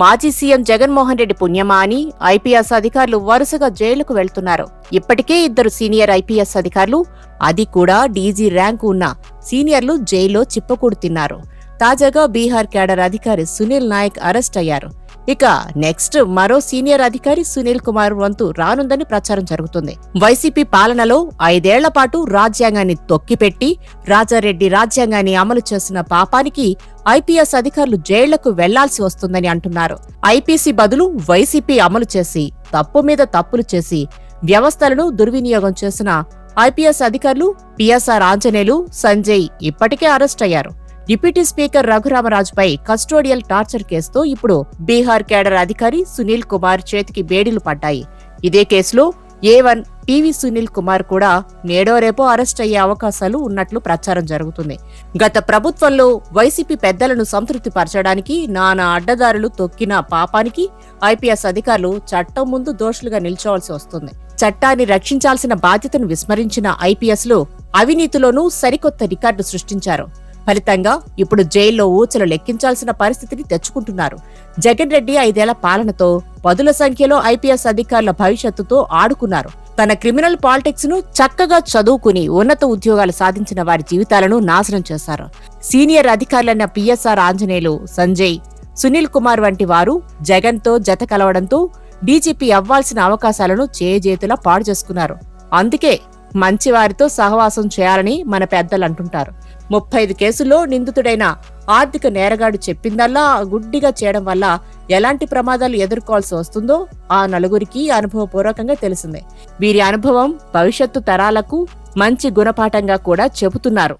మాజీ సీఎం జగన్మోహన్ రెడ్డి పుణ్యమా అని ఐపీఎస్ అధికారులు వరుసగా జైలుకు వెళ్తున్నారు. ఇప్పటికే 2 సీనియర్ ఐపీఎస్ అధికారులు, అది కూడా డీజీ ర్యాంకు ఉన్న సీనియర్లు జైల్లో చిప్పకూడు తిన్నారు. తాజాగా బీహార్ క్యాడర్ అధికారి సునీల్ నాయక్ అరెస్ట్ అయ్యారు. ఇక నెక్స్ట్ మరో సీనియర్ అధికారి సునీల్ కుమార్ వంతు రానుందని ప్రచారం జరుగుతుంది. వైసీపీ పాలనలో 5 ఏళ్ల పాటు రాజ్యాంగాన్ని తొక్కిపెట్టి రాజారెడ్డి రాజ్యాంగాన్ని అమలు చేసిన పాపానికి ఐపీఎస్ అధికారులు జైళ్లకు వెళ్లాల్సి వస్తుందని అంటున్నారు. ఐపీసీ బదులు వైసీపీ అమలు చేసి తప్పు మీద తప్పులు చేసి వ్యవస్థలను దుర్వినియోగం చేసిన ఐపీఎస్ అధికారులు పిఎస్ఆర్ ఆంజనేయులు, సంజయ్ ఇప్పటికే అరెస్ట్ అయ్యారు. డిప్యూటీ స్పీకర్ రఘురామరాజుపై కస్టోడియల్ టార్చర్ కేసుతో ఇప్పుడు బీహార్ కేడర్ అధికారి సునీల్ కుమార్ చేతికి బేడీలు పడ్డాయి. ఇదే కేసులో A1 టీవీ సునీల్ కుమార్ కూడా నేడో రేపో అరెస్ట్ అయ్యే అవకాశాలు ఉన్నట్లు ప్రచారం జరుగుతుంది. గత ప్రభుత్వంలో వైసీపీ పెద్దలను సంతృప్తిపరచడానికి నానా అడ్డదారులు తొక్కిన పాపానికి ఐపీఎస్ అధికారులు చట్టం ముందు దోషులుగా నిల్చోవాల్సి వస్తుంది. చట్టాన్ని రక్షించాల్సిన బాధ్యతను విస్మరించిన ఐపీఎస్లు అవినీతిలోనూ సరికొత్త రికార్డు సృష్టించారు. ఫలితంగా ఇప్పుడు జైల్లో ఊచలు లెక్కించాల్సిన పరిస్థితిని తెచ్చుకుంటున్నారు. జగన్ రెడ్డి 5 ఏళ్ల పాలనతో పదుల సంఖ్యలో ఐపీఎస్ అధికారుల భవిష్యత్తుతో ఆడుకున్నారు. తన క్రిమినల్ పాలిటిక్స్ ను చక్కగా చదువుకుని ఉన్నత ఉద్యోగాలు సాధించిన వారి జీవితాలను నాశనం చేశారు. సీనియర్ అధికారులైన పిఎస్ఆర్ ఆంజనేయులు, సంజయ్, సునీల్ కుమార్ వంటి వారు జగన్ తో జత కలవడంతో డీజీపీ అవ్వాల్సిన అవకాశాలను చేజేతులా పాడు చేసుకున్నారు. అందుకే మంచివారితో సహవాసం చేయాలని మన పెద్దలు అంటుంటారు. 35 కేసుల్లో నిందితుడైన ఆర్థిక నేరగాడు చెప్పిందల్లా గుడ్డిగా చేయడం వల్ల ఎలాంటి ప్రమాదాలు ఎదుర్కోవాల్సి వస్తుందో ఆ నలుగురికి అనుభవపూర్వకంగా తెలిసిందే. వీరి అనుభవం భవిష్యత్తు తరాలకు మంచి గుణపాఠంగా కూడా చెబుతున్నారు.